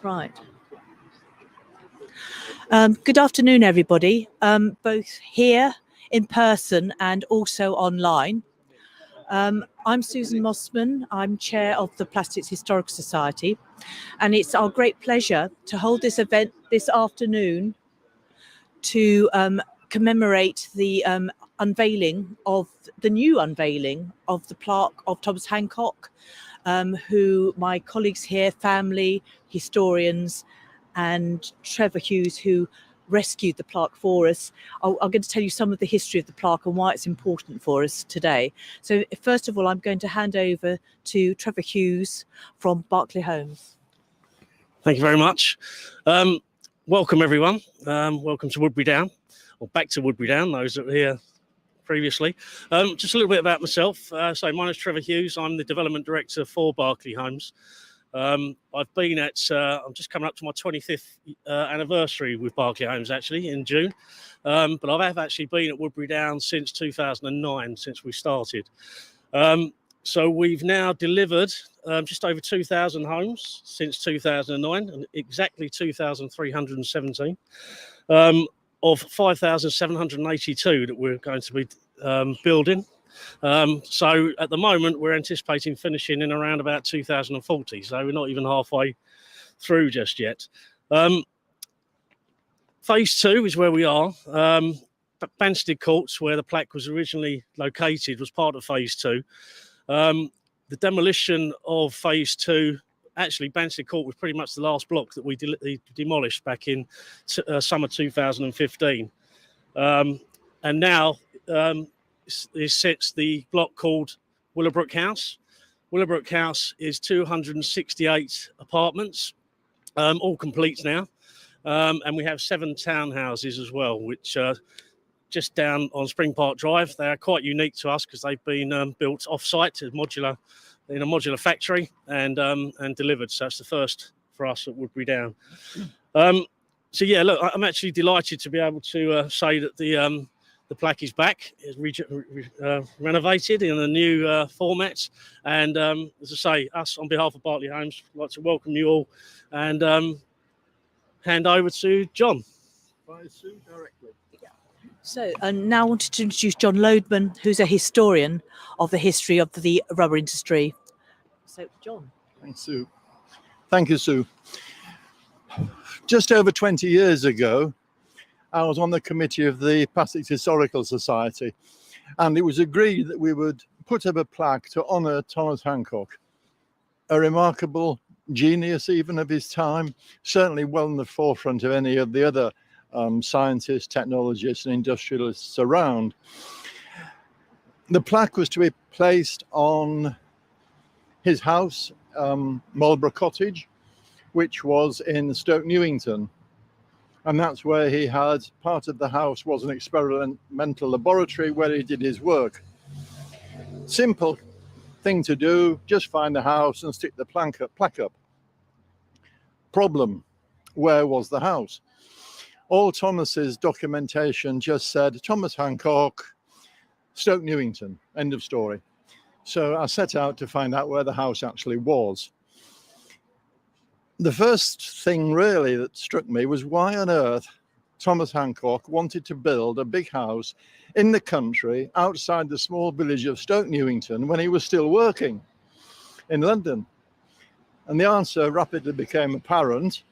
Right. Good afternoon, everybody, both here in person and also online. I'm Susan Mossman. I'm chair of the Plastics Historical Society, and it's our great pleasure to hold this event this afternoon to commemorate the unveiling of the new unveiling of the plaque of Thomas Hancock, who my colleagues here, family, historians, and Trevor Hughes, who rescued the plaque for us. I'm going to tell you some of the history of the plaque and why it's important for us today. So first of all, I'm going to hand over to Trevor Hughes from Berkeley Homes. Thank you very much. Welcome everyone. Welcome to Woodbury Down, or back to Woodbury Down, those that were here previously. Just a little bit about myself. So my name is Trevor Hughes. I'm the Development Director for Berkeley Homes. I've been at, I'm just coming up to my 25th anniversary with Berkeley Homes actually in June. But I have actually been at Woodbury Down since 2009, since we started. So we've now delivered just over 2,000 homes since 2009, and exactly 2,317 of 5,782 that we're going to be building. So at the moment, we're anticipating finishing in around about 2040. So we're not even halfway through just yet. Phase 2 is where we are. Banstead Courts, where the plaque was originally located, was part of Phase 2. The demolition of Phase 2, actually Banstead Court was pretty much the last block that we demolished back in summer 2015. And now it sits the block called Willowbrook House. Willowbrook House is 268 apartments, all complete now. And we have 7 townhouses as well, which are just down on Spring Park Drive. They are quite unique to us because they've been built off-site in a modular factory and delivered. So that's the first for us at Woodbury Down. So yeah, look, I'm actually delighted to be able to say that the plaque is back. It's renovated in a new format. And as I say, us on behalf of Berkeley Homes, would like to welcome you all and hand over to John. By Sue directly. So, and now I wanted to introduce John Lloydman, who's a historian of the history of the rubber industry. So, John. Thanks, Sue. Thank you, Sue. Just over 20 years ago, I was on the committee of the Plastics Historical Society, and it was agreed that we would put up a plaque to honour Thomas Hancock, a remarkable genius even of his time, certainly well in the forefront of any of the other scientists, technologists and industrialists around. The plaque was to be placed on his house, Marlborough Cottage, which was in Stoke Newington. And that's where he had, part of the house was an experimental laboratory where he did his work. Simple thing to do, just find the house and stick the plaque up. Problem, where was the house? All Thomas's documentation just said Thomas Hancock, Stoke Newington, end of story. So I set out to find out where the house actually was. The first thing really that struck me was why on earth Thomas Hancock wanted to build a big house in the country outside the small village of Stoke Newington when he was still working in London. And the answer rapidly became apparent.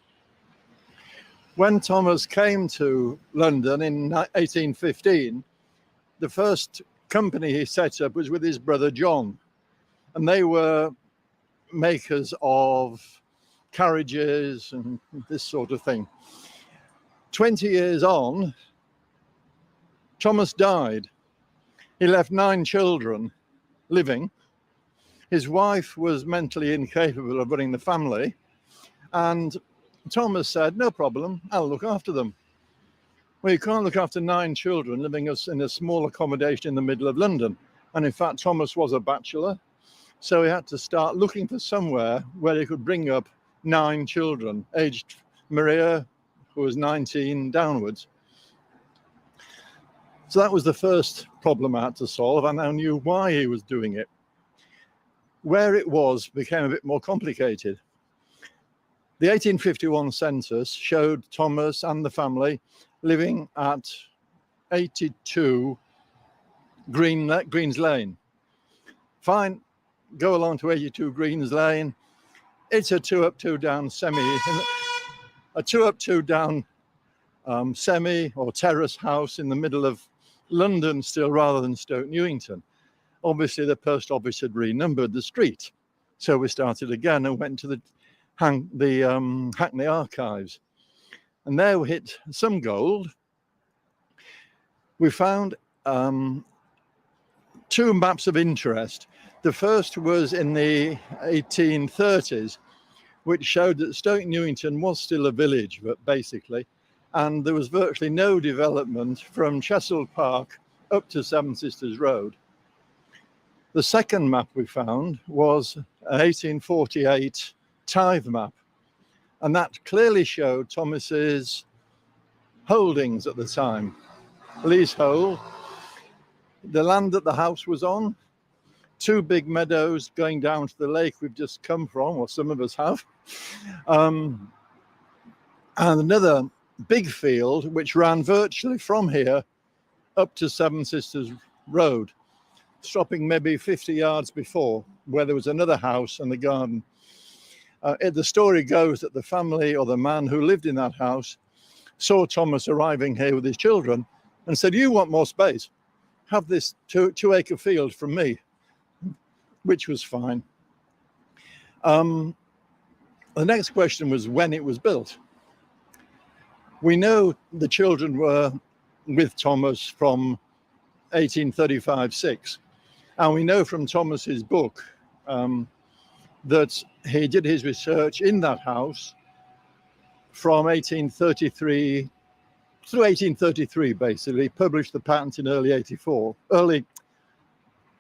When Thomas came to London in 1815, the first company he set up was with his brother John, and they were makers of carriages and this sort of thing. 20 years on, Thomas died. He left 9 children living. His wife was mentally incapable of running the family, and Thomas said, no problem, I'll look after them. Well, you can't look after 9 children living in a small accommodation in the middle of London. And in fact, Thomas was a bachelor, so he had to start looking for somewhere where he could bring up 9 children, aged Maria, who was 19 downwards. So that was the first problem I had to solve, and I knew why he was doing it. Where it was became a bit more complicated. The 1851 census showed Thomas and the family living at 82 Greens Lane. Fine, go along to 82 Greens Lane. It's a 2 up, 2 down semi, a 2 up, 2 down semi or terrace house in the middle of London still, rather than Stoke Newington. Obviously the post office had renumbered the street, so we started again and went to the Hackney archives, and there we hit some gold. We found 2 maps of interest. The first was in the 1830s, which showed that Stoke Newington was still a village, but basically, and there was virtually no development from Chesil Park up to Seven Sisters Road. The second map we found was an 1848 tithe map, and that clearly showed Thomas's holdings at the time. Leasehold, the land that the house was on, 2 big meadows going down to the lake we've just come from, or some of us have, and another big field which ran virtually from here up to Seven Sisters Road, stopping maybe 50 yards before, where there was another house and the garden. The story goes that the family, or the man who lived in that house, saw Thomas arriving here with his children and said, "You want more space? Have this 2-acre field from me," which was fine. The next question was when it was built. We know the children were with Thomas from 1835-6, and we know from Thomas's book that he did his research in that house from 1833 through 1833, basically. Published the patent in early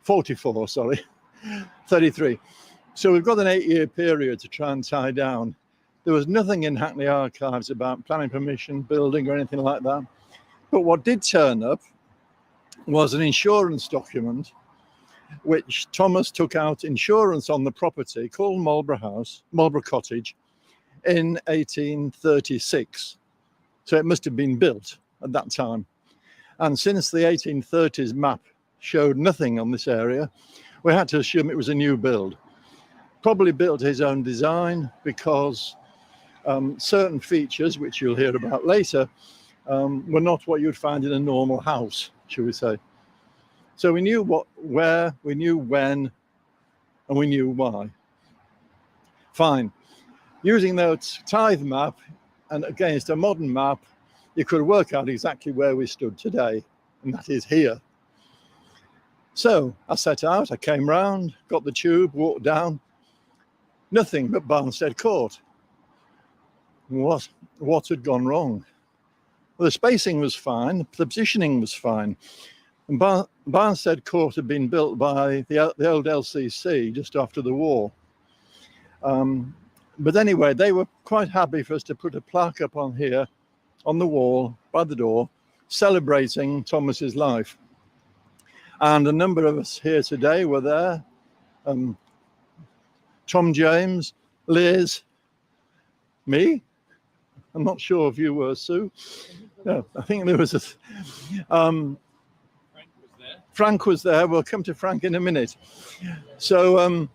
44, sorry, 33. So we've got an 8-year period to try and tie down. There was nothing in Hackney archives about planning permission, building, or anything like that. But what did turn up was an insurance document, which Thomas took out insurance on the property called Marlborough Cottage, in 1836. So it must have been built at that time. And since the 1830s map showed nothing on this area, we had to assume it was a new build. Probably built his own design, because certain features, which you'll hear about later, were not what you'd find in a normal house, shall we say. So we knew where, we knew when, and we knew why. Fine. Using that tithe map and against a modern map, you could work out exactly where we stood today, and that is here. So I set out, I came round, got the tube, walked down, nothing but Barnstead Court. What had gone wrong? Well, the spacing was fine, the positioning was fine. And Barnstead Court had been built by the old LCC just after the war. But anyway, they were quite happy for us to put a plaque up on here, on the wall, by the door, celebrating Thomas's life. And a number of us here today were there. Tom James, Liz, me. I'm not sure if you were, Sue. No, I think there was a... Frank was there. We'll come to Frank in a minute. So,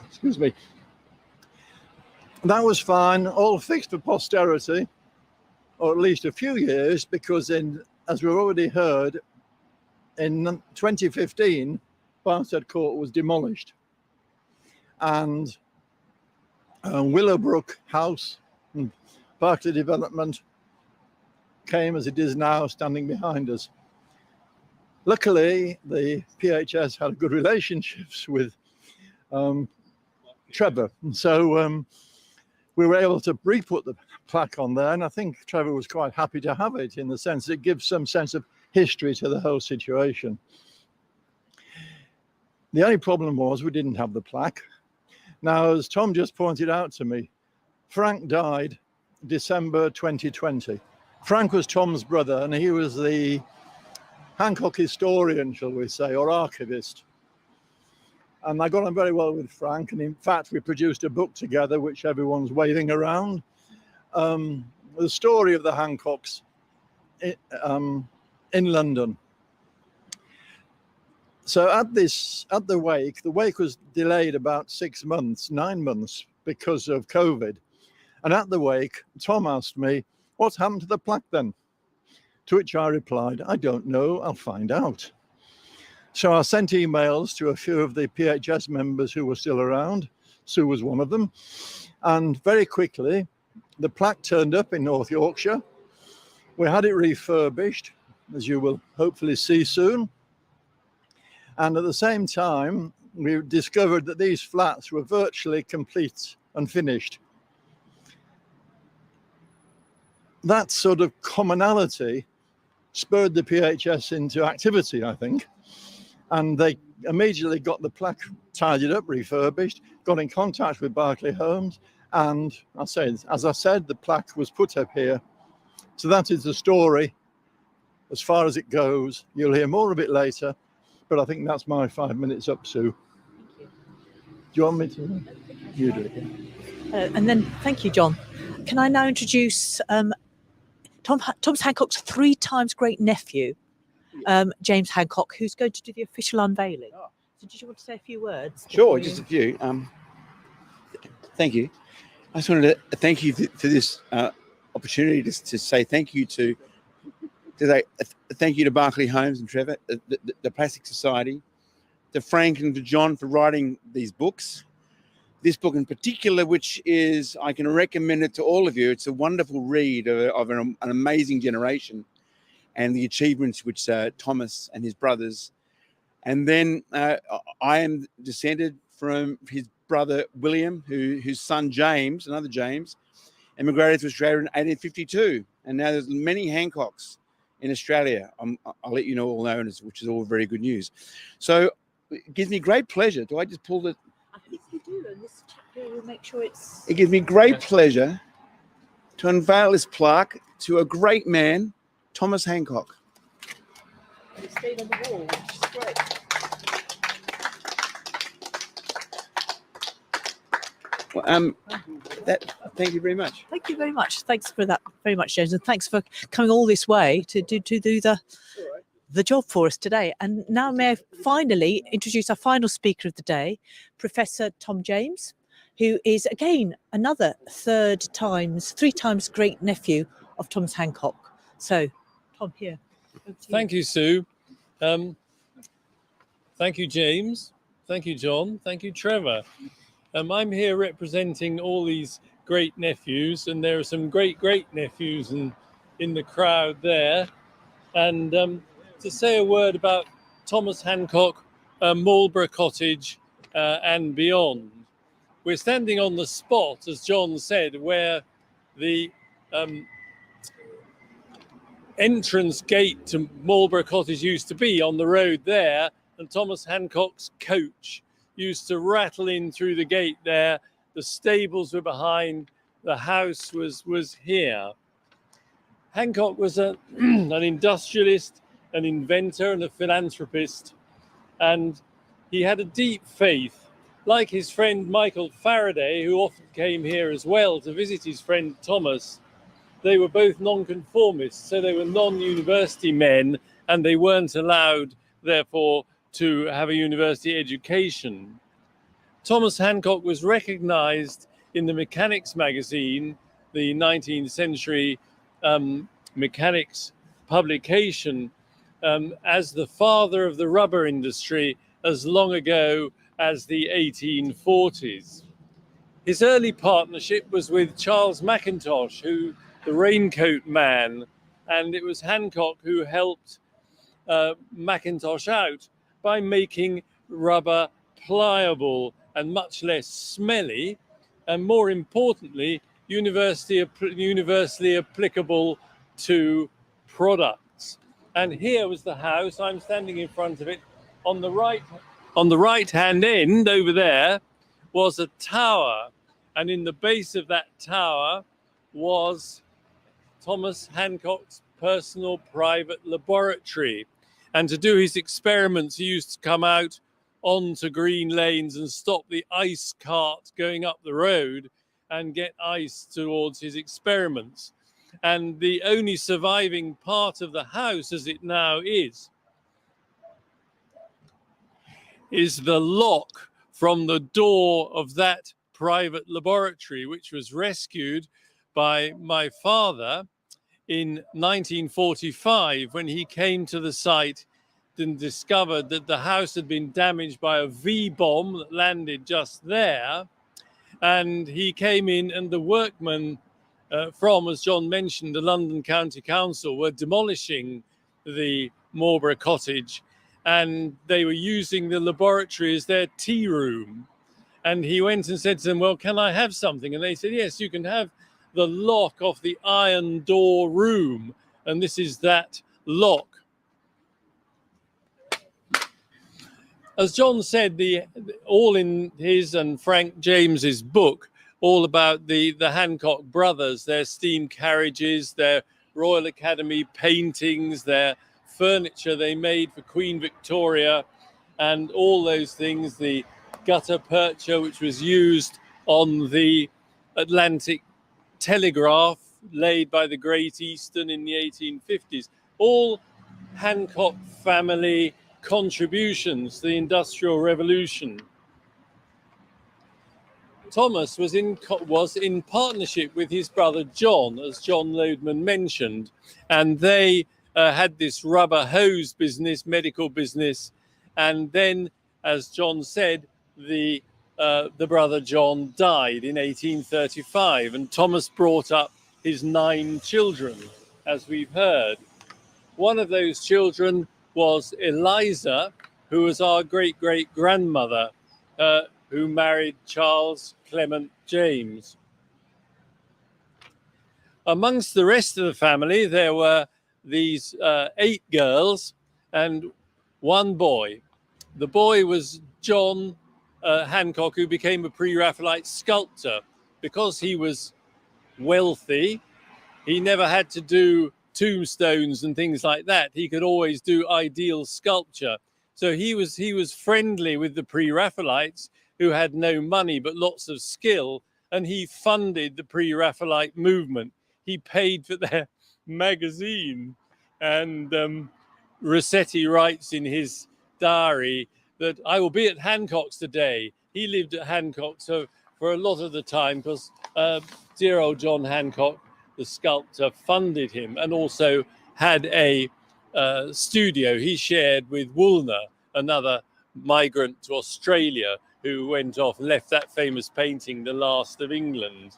excuse me. That was fine, all fixed for posterity, or at least a few years, because as we've already heard, in 2015, Barnstead Court was demolished. And Willowbrook House and Berkeley Development came as it is now, standing behind us. Luckily, the PHS had good relationships with Trevor. And so we were able to re-put the plaque on there. And I think Trevor was quite happy to have it, in the sense that it gives some sense of history to the whole situation. The only problem was we didn't have the plaque. Now, as Tom just pointed out to me, Frank died December 2020. Frank was Tom's brother, and he was the Hancock historian, shall we say, or archivist. And I got on very well with Frank. And in fact, we produced a book together, which everyone's waving around. The story of the Hancocks in London. So at the wake was delayed about 9 months because of COVID. And at the wake, Tom asked me, what's happened to the plaque then? To which I replied, I don't know, I'll find out. So I sent emails to a few of the PHS members who were still around. Sue was one of them. And very quickly, the plaque turned up in North Yorkshire. We had it refurbished, as you will hopefully see soon. And at the same time, we discovered that these flats were virtually complete and finished. That sort of commonality spurred the PHS into activity, I think. And they immediately got the plaque tidied up, refurbished, got in contact with Berkeley Homes. And as I said, the plaque was put up here. So that is the story as far as it goes. You'll hear more of it later, but I think that's my 5 minutes up, Sue. Thank you. Do you want me to? You do it. Yeah. And then, thank you, John. Can I now introduce Thomas Hancock's 3 times great nephew, James Hancock, who's going to do the official unveiling. Oh. So did you want to say a few words? Sure, just a few. Thank you. I just wanted to thank you for this opportunity to say thank you to Berkeley Homes and Trevor, the Plastic Society, to Frank and to John for writing these books. This book in particular, which is, I can recommend it to all of you. It's a wonderful read of an amazing generation and the achievements which Thomas and his brothers. And then I am descended from his brother William, whose son James, another James, emigrated to Australia in 1852. And now there's many Hancocks in Australia. I'll let you know all know, which is all very good news. So it gives me great pleasure. Do I just pull the... I think you do, and this chapter will make sure it's... It gives me great pleasure to unveil this plaque to a great man, Thomas Hancock. And it's stayed on the wall, which is great. Well, thank you very much. Thank you very much. Thanks for that very much, James, and thanks for coming all this way to do the job for us today. And now may I finally introduce our final speaker of the day, Professor Tom James, who is again another 3 times great nephew of Thomas Hancock. So, Tom, here. Thank you, Sue. Thank you, James. Thank you, John. Thank you, Trevor. I'm here representing all these great nephews, and there are some great nephews in the crowd there. And to say a word about Thomas Hancock, Marlborough Cottage, and beyond. We're standing on the spot, as John said, where the entrance gate to Marlborough Cottage used to be, on the road there, and Thomas Hancock's coach used to rattle in through the gate there. The stables were behind, the house was here. Hancock was an industrialist, an inventor and a philanthropist, and he had a deep faith. Like his friend Michael Faraday, who often came here as well to visit his friend Thomas, they were both nonconformists, so they were non-university men, and they weren't allowed, therefore, to have a university education. Thomas Hancock was recognized in the Mechanics magazine, the 19th century mechanics publication, as the father of the rubber industry as long ago as the 1840s. His early partnership was with Charles Mackintosh, the raincoat man, and it was Hancock who helped Mackintosh out by making rubber pliable and much less smelly, and more importantly, universally applicable to products. And here was the house. I'm standing in front of it. On the right-hand end over there was a tower, and in the base of that tower was Thomas Hancock's personal private laboratory. And to do his experiments, he used to come out onto green lanes and stop the ice cart going up the road and get ice towards his experiments. And the only surviving part of the house as it now is the lock from the door of that private laboratory, which was rescued by my father in 1945 when he came to the site and discovered that the house had been damaged by a V-bomb that landed just there. And he came in, and the workmen from, as John mentioned, the London County Council were demolishing the Marlborough Cottage, and they were using the laboratory as their tea room. And he went and said to them, well, can I have something? And they said, yes, you can have the lock off the iron door room. And this is that lock. As John said, all in his and Frank James's book, all about the Hancock brothers, their steam carriages, their Royal Academy paintings, their furniture they made for Queen Victoria, and all those things, the gutta percha, which was used on the Atlantic Telegraph, laid by the Great Eastern in the 1850s, all Hancock family contributions to the Industrial Revolution. Thomas was in partnership with his brother John, as John Loadman mentioned, and they had this rubber hose business, medical business, and then, as John said, the brother John died in 1835, and Thomas brought up his 9 children, as we've heard. One of those children was Eliza, who was our great-great-grandmother, who married Charles Clement James. Amongst the rest of the family, there were these 8 girls and 1 boy. The boy was John Hancock, who became a pre-Raphaelite sculptor. Because he was wealthy, he never had to do tombstones and things like that. He could always do ideal sculpture. So he was friendly with the pre-Raphaelites, who had no money but lots of skill, and he funded the pre-Raphaelite movement. He paid for their magazine, and Rossetti writes in his diary that I will be at Hancocks today. He lived at Hancocks for a lot of the time, because dear old John Hancock, the sculptor, funded him, and also had a studio he shared with Woolner, another migrant to Australia, who went off, left that famous painting, The Last of England.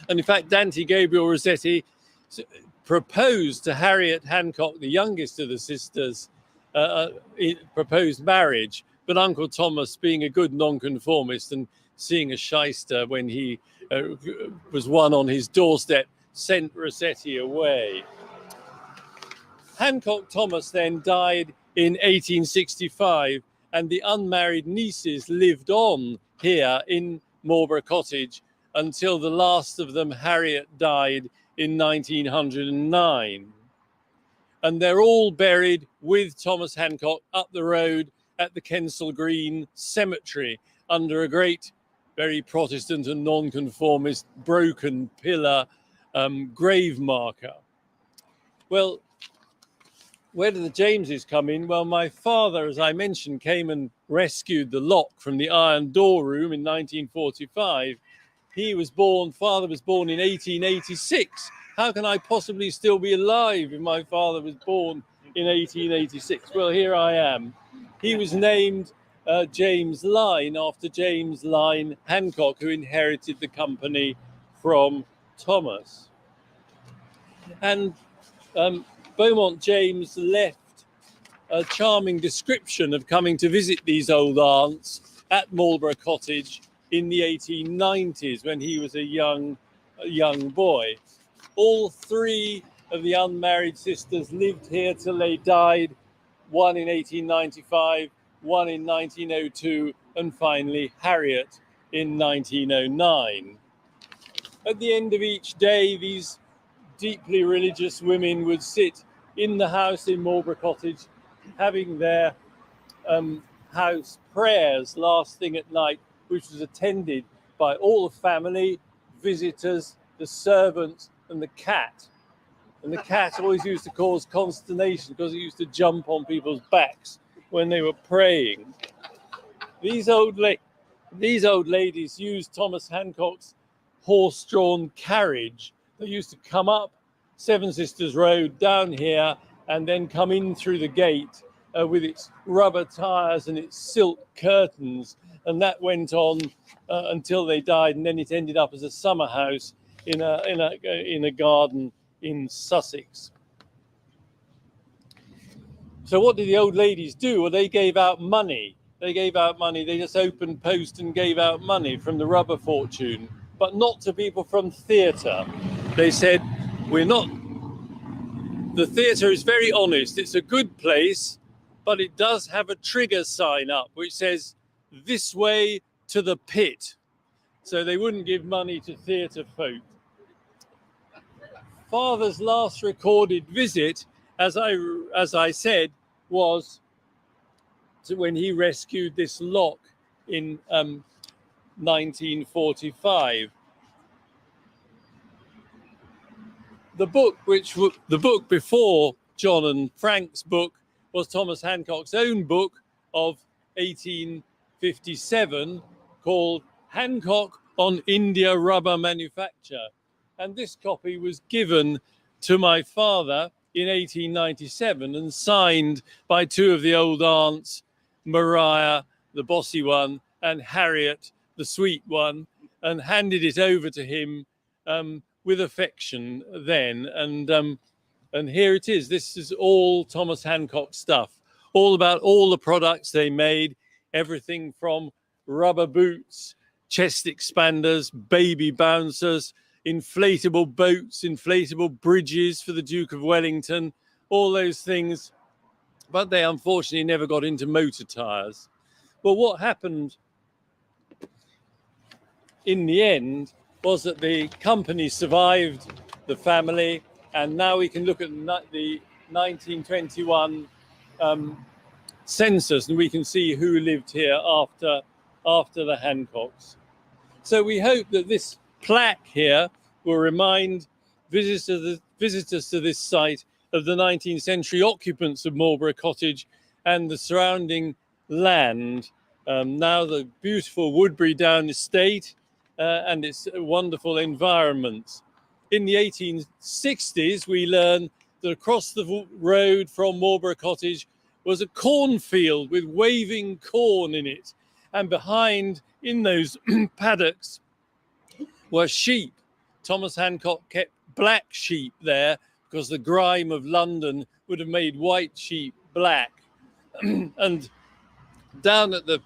And in fact, Dante Gabriel Rossetti proposed to Harriet Hancock, the youngest of the sisters, proposed marriage, but Uncle Thomas, being a good nonconformist and seeing a shyster when he was one on his doorstep, sent Rossetti away. Hancock Thomas then died in 1865, and the unmarried nieces lived on here in Marlborough Cottage until the last of them, Harriet, died in 1909. And they're all buried with Thomas Hancock up the road at the Kensal Green Cemetery under a great, very Protestant and nonconformist broken pillar grave marker. Well, where did the Jameses come in? Well, my father, as I mentioned, came and rescued the lock from the iron door room in 1945. Father was born in 1886. How can I possibly still be alive if my father was born in 1886? Well, here I am. He was named James Lyne after James Lyne Hancock, who inherited the company from Thomas. And Beaumont James left a charming description of coming to visit these old aunts at Marlborough Cottage in the 1890s when he was a young boy. All 3 of the unmarried sisters lived here till they died, one in 1895, one in 1902, and finally Harriet in 1909. At the end of each day, these deeply religious women would sit in the house in Marlborough Cottage, having their house prayers last thing at night, which was attended by all the family, visitors, the servants, and the cat. And the cat always used to cause consternation because it used to jump on people's backs when they were praying. These old ladies used Thomas Hancock's horse-drawn carriage. They used to come up Seven Sisters Road down here and then come in through the gate with its rubber tires and its silk curtains, and that went on until they died, and then it ended up as a summer house in a garden in Sussex. So what did the old ladies do? Well, they gave out money. They just opened post and gave out money from the rubber fortune, but not to people from theatre. They said, the theatre is very honest. It's a good place, but it does have a trigger sign up which says, this way to the pit. So they wouldn't give money to theatre folk. Father's last recorded visit, as I said, was to when he rescued this lock in 1945. The book before John and Frank's book was Thomas Hancock's own book of 1857 called Hancock on India Rubber Manufacture. And this copy was given to my father in 1897 and signed by two of the old aunts, Maria, the bossy one, and Harriet, the sweet one, and handed it over to him with affection then. And here it is. This is all Thomas Hancock stuff, all about all the products they made, everything from rubber boots, chest expanders, baby bouncers, inflatable boats, inflatable bridges for the Duke of Wellington, all those things. But they unfortunately never got into motor tyres. But what happened in the end was that the company survived the family, and now we can look at the 1921 census and we can see who lived here after the Hancocks. So we hope that this plaque here will remind visitors to this site of the 19th century occupants of Marlborough Cottage and the surrounding land. Now the beautiful Woodbury Down estate and its wonderful environment. In the 1860s, we learn that across the road from Marlborough Cottage was a cornfield with waving corn in it. And behind, in those paddocks, were sheep. Thomas Hancock kept black sheep there because the grime of London would have made white sheep black. And down at the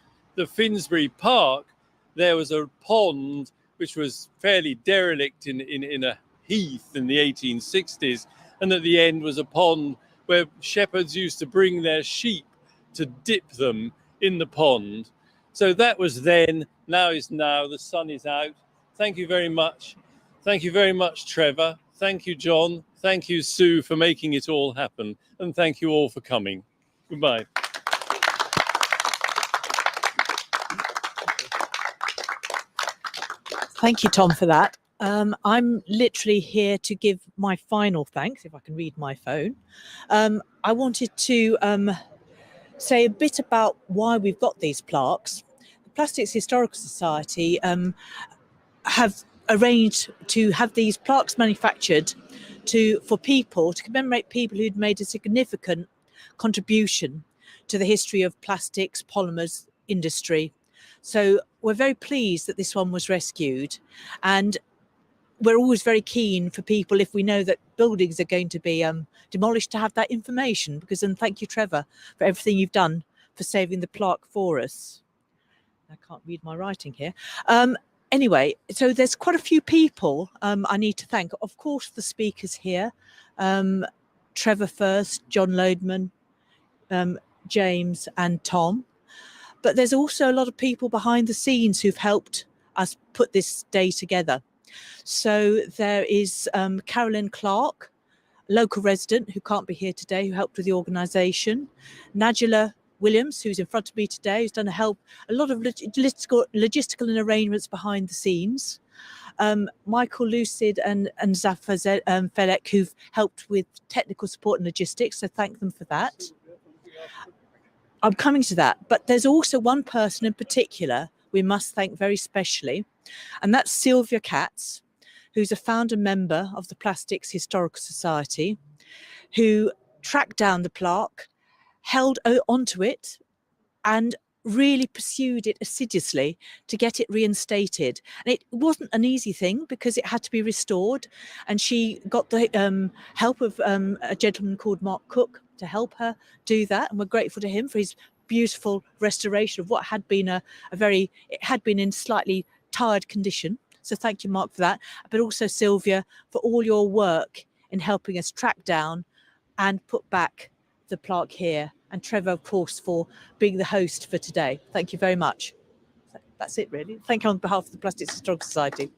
Finsbury Park, there was a pond which was fairly derelict in a heath in the 1860s. And at the end was a pond where shepherds used to bring their sheep to dip them in the pond. So that was then, now is now, the sun is out. Thank you very much. Thank you very much, Trevor. Thank you, John. Thank you, Sue, for making it all happen. And thank you all for coming. Goodbye. Thank you, Tom, for that. I'm literally here to give my final thanks, if I can read my phone. I wanted to say a bit about why we've got these plaques. The Plastics Historical Society have arranged to have these plaques manufactured for people, to commemorate people who'd made a significant contribution to the history of plastics, polymers industry. So we're very pleased that this one was rescued, and we're always very keen for people, if we know that buildings are going to be demolished, to have that information, because, and thank you, Trevor, for everything you've done for saving the plaque for us. I can't read my writing here. Anyway, so there's quite a few people I need to thank. Of course, the speakers here, Trevor first, John Lloydman, James and Tom. But there's also a lot of people behind the scenes who've helped us put this day together. So there is Carolyn Clark, local resident who can't be here today, who helped with the organisation. Najila Williams, who's in front of me today, who's done a lot of logistical and arrangements behind the scenes. Michael Lucid and Zafar Felek, who've helped with technical support and logistics, so thank them for that. I'm coming to that, but there's also one person in particular we must thank very specially, and that's Sylvia Katz, who's a founder member of the Plastics Historical Society, who tracked down the plaque, held onto it, and really pursued it assiduously to get it reinstated. And it wasn't an easy thing because it had to be restored, and she got the help of a gentleman called Mark Cook to help her do that, and we're grateful to him for his beautiful restoration of what had been it had been in slightly tired condition. So thank you, Mark, for that, but also Sylvia for all your work in helping us track down and put back the plaque here, and Trevor, of course, for being the host for today. Thank you very much. That's it, really. Thank you on behalf of the Plastics Historical Society.